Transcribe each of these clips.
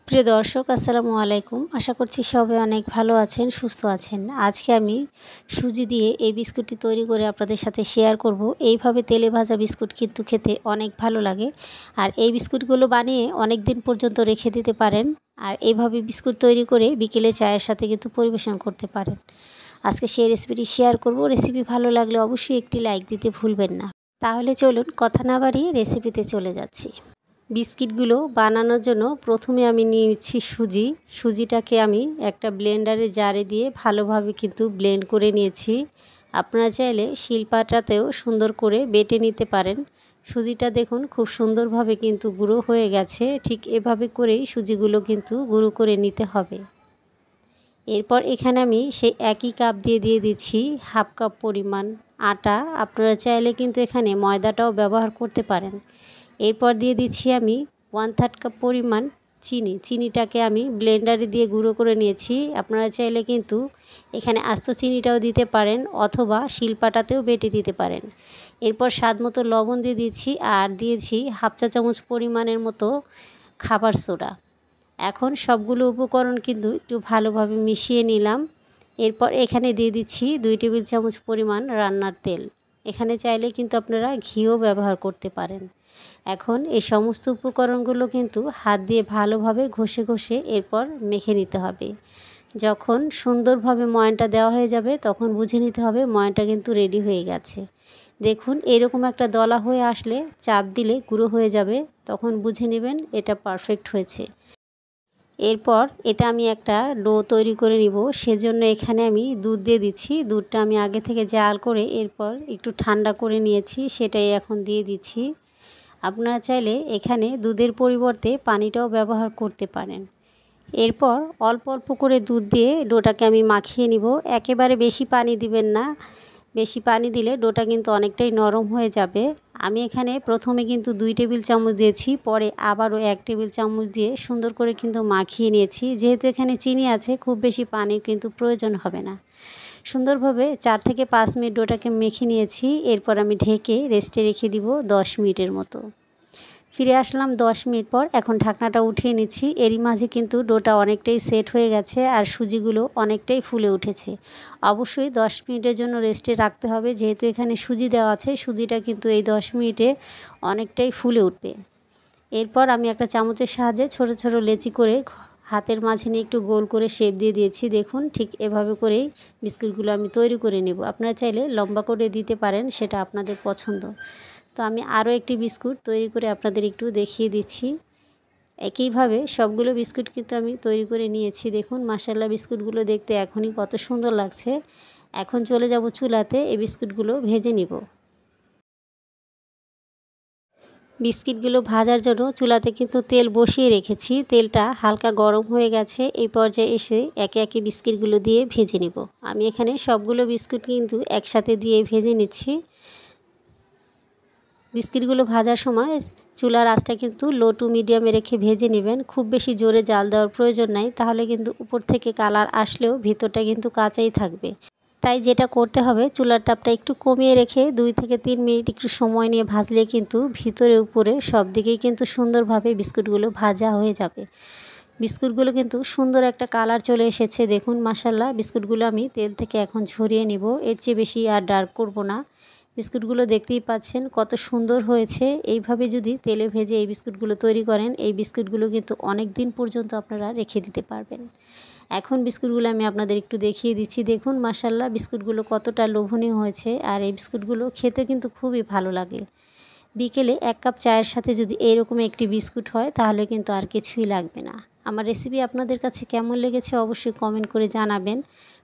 প্রিয় দর্শক আসসালামু আলাইকুম। আশা করছি সবাই অনেক ভালো আছেন, সুস্থ আছেন। আজকে আমি সুজি দিয়ে এই বিস্কুটটি তৈরি করে আপনাদের সাথে শেয়ার করব। এইভাবে তেলে ভাজা বিস্কুট কিন্তু খেতে অনেক ভালো লাগে। আর এই বিস্কুটগুলো বানিয়ে অনেক দিন পর্যন্ত রেখে দিতে পারেন। আর এইভাবে বিস্কুট তৈরি করে বিকেলে চায়ের সাথে কিন্তু পরিবেশন করতে পারেন। আজকে সেই রেসিপিটি শেয়ার করব। রেসিপি ভালো লাগলে অবশ্যই একটি লাইক দিতে ভুলবেন না। তাহলে চলুন কথা না বাড়িয়ে রেসিপিতে চলে যাচ্ছি। বিস্কিটগুলো বানানোর জন্য প্রথমে আমি নিয়ে নিচ্ছি সুজিটাকে আমি একটা ব্লেন্ডারে জারে দিয়ে ভালোভাবে কিন্তু ব্লেন্ড করে নিয়েছি। আপনারা চাইলে শিলপাটাতেও সুন্দর করে বেটে নিতে পারেন। সুজিটা দেখুন খুব সুন্দরভাবে কিন্তু গুঁড়ো হয়ে গেছে। ঠিক এভাবে করেই সুজিগুলো কিন্তু গুঁড়ো করে নিতে হবে। এরপর এখানে আমি সেই একই কাপ দিয়ে দিচ্ছি হাফ কাপ পরিমাণ আটা। আপনারা চাইলে কিন্তু এখানে ময়দাটাও ব্যবহার করতে পারেন। এরপর দিয়ে দিচ্ছি আমি 1/3 কাপ পরিমাণ চিনিটাকে আমি ব্লেন্ডারে দিয়ে গুঁড়ো করে নিয়েছি। আপনারা চাইলে কিন্তু এখানে আস্ত চিনিটাও দিতে পারেন অথবা শিলপাটাতেও বেটে দিতে পারেন। এরপর স্বাদ মতো লবণ দিয়ে দিচ্ছি আর দিয়েছি হাফ চা চামচ পরিমাণের মতো খাবার সোডা। এখন সবগুলো উপকরণ কিন্তু একটু ভালোভাবে মিশিয়ে নিলাম। এরপর এখানে দিয়ে দিচ্ছি 2 টেবিল চামচ পরিমাণ রান্নার তেল। এখানে চাইলে কিন্তু আপনারা ঘিও ব্যবহার করতে পারেন। এখন এই সমস্ত উপকরণগুলো কিন্তু হাত দিয়ে ভালোভাবে ঘষে এরপর মেখে নিতে হবে। যখন সুন্দরভাবে ময়ানটা দেওয়া হয়ে যাবে তখন বুঝে নিতে হবে ময়ানটা কিন্তু রেডি হয়ে গেছে। দেখুন এরকম একটা দলা হয়ে আসলে চাপ দিলে গুঁড়ো হয়ে যাবে, তখন বুঝে নেবেন এটা পারফেক্ট হয়েছে। এরপর এটা আমি একটা ডো তৈরি করে নিব। সেজন্য এখানে আমি দুধ দিয়ে দিচ্ছি। দুধটা আমি আগে থেকে জাল করে এরপর একটু ঠান্ডা করে নিয়েছি, সেটাই এখন দিয়ে দিচ্ছি। আপনারা চাইলে এখানে দুধের পরিবর্তে পানিটাও ব্যবহার করতে পারেন। এরপর অল্প অল্প করে দুধ দিয়ে ডোটাকে আমি মাখিয়ে নিব। একেবারে বেশি পানি দিবেন না, বেশি পানি দিলে ডোটা কিন্তু অনেকটাই নরম হয়ে যাবে। আমি এখানে প্রথমে কিন্তু 2 টেবিল চামচ দিয়েছি, পরে আবারও 1 টেবিল চামচ দিয়ে সুন্দর করে কিন্তু মাখিয়ে নিয়েছি। যেহেতু এখানে চিনি আছে খুব বেশি পানির কিন্তু প্রয়োজন হবে না। সুন্দরভাবে 4 থেকে 5 মিনিট ডোটাকে মেখে নিয়েছি। এরপর আমি ঢেকে রেস্টে রেখে দিব 10 মিনিটের মতো। ফিরে আসলাম 10 মিনিট পর। এখন ঢাকনাটা উঠিয়ে নিচ্ছি। এরই মাঝে কিন্তু ডোটা অনেকটাই সেট হয়ে গেছে আর সুজিগুলো অনেকটাই ফুলে উঠেছে। অবশ্যই 10 মিনিটের জন্য রেস্টে রাখতে হবে, যেহেতু এখানে সুজি দেওয়া আছে। সুজিটা কিন্তু এই 10 মিনিটে অনেকটাই ফুলে উঠবে। এরপর আমি একটা চামচের সাহায্যে ছোট ছোট লেচি করে হাতের মাঝে নিয়ে একটু গোল করে শেপ দিয়ে দিয়েছি। দেখুন ঠিক এভাবে করেই বিস্কুটগুলো আমি তৈরি করে নেব। আপনারা চাইলে লম্বা করে দিতে পারেন, সেটা আপনাদের পছন্দ। তো আমি আরও একটি বিস্কুট তৈরি করে আপনাদের একটু দেখিয়ে দিচ্ছি। একইভাবে সবগুলো বিস্কুট কিন্তু আমি তৈরি করে নিয়েছি। দেখুন মাশাআল্লাহ বিস্কুটগুলো দেখতে এখনই কত সুন্দর লাগছে। এখন চলে যাব চুলাতে, এই বিস্কুটগুলো ভেজে নিব। বিস্কিটগুলো ভাজার জন্য চুলাতে কিন্তু তেল বসিয়ে রেখেছি। তেলটা হালকা গরম হয়ে গেছে। এই পর্যায়ে এসে একে একে বিস্কিটগুলো দিয়ে ভেজে নিব। আমি এখানে সবগুলো বিস্কুট কিন্তু একসাথে দিয়ে ভেজে নিচ্ছি। বিস্কিটগুলো ভাজার সময় চুলার আঁচটা কিন্তু লো টু মিডিয়ামে রেখে ভেজে নেবেন। খুব বেশি জোরে জাল দেওয়ার প্রয়োজন নাই, তাহলে কিন্তু উপর থেকে কালার আসলেও ভিতরটা কিন্তু কাঁচাই থাকবে। তাই যেটা করতে হবে চুলার তাপটা একটু কমিয়ে রেখে 2 থেকে 3 মিনিট একটু সময় নিয়ে ভাজলে কিন্তু ভিতরে উপরে সব দিকেই কিন্তু সুন্দরভাবে বিস্কুটগুলো ভাজা হয়ে যাবে। বিস্কুটগুলো কিন্তু সুন্দর একটা কালার চলে এসেছে। দেখুন মাশাআল্লাহ বিস্কুটগুলো আমি তেল থেকে এখন ঝরিয়ে নিব। এর চেয়ে বেশি আর ডার্ক করব না। বিস্কুটগুলো দেখতেই পাচ্ছেন কত সুন্দর হয়েছে। এইভাবে যদি তেলে ভেজে এই বিস্কুটগুলো তৈরি করেন, এই বিস্কুটগুলো কিন্তু অনেক দিন পর্যন্ত আপনারা রেখে দিতে পারবেন। এখন বিস্কুটগুলো আমি আপনাদের একটু দেখিয়ে দিচ্ছি। দেখুন মাশাআল্লাহ বিস্কুটগুলো কতটা লোভনীয় হয়েছে। আর এই বিস্কুটগুলো খেতে কিন্তু খুবই ভালো লাগে। বিকেলে 1 কাপ চায়ের সাথে যদি এইরকম একটি বিস্কুট হয় তাহলে কিন্তু আর কিছুই লাগবে না। আমার রেসিপি আপনাদের কাছে কেমন লেগেছে অবশ্যই কমেন্ট করে জানাবেন।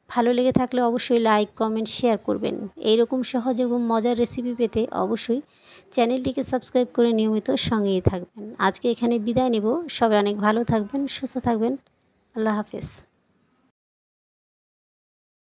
ভালো লেগে থাকলে অবশ্যই লাইক, কমেন্ট, শেয়ার করবেন। এইরকম সহজ এবং মজার রেসিপি পেতে অবশ্যই চ্যানেলটিকে সাবস্ক্রাইব করে নিয়মিত সঙ্গেই থাকবেন। আজকে এখানে বিদায় নেব। সবাই অনেক ভালো থাকবেন, সুস্থ থাকবেন। আল্লাহ হাফেজ।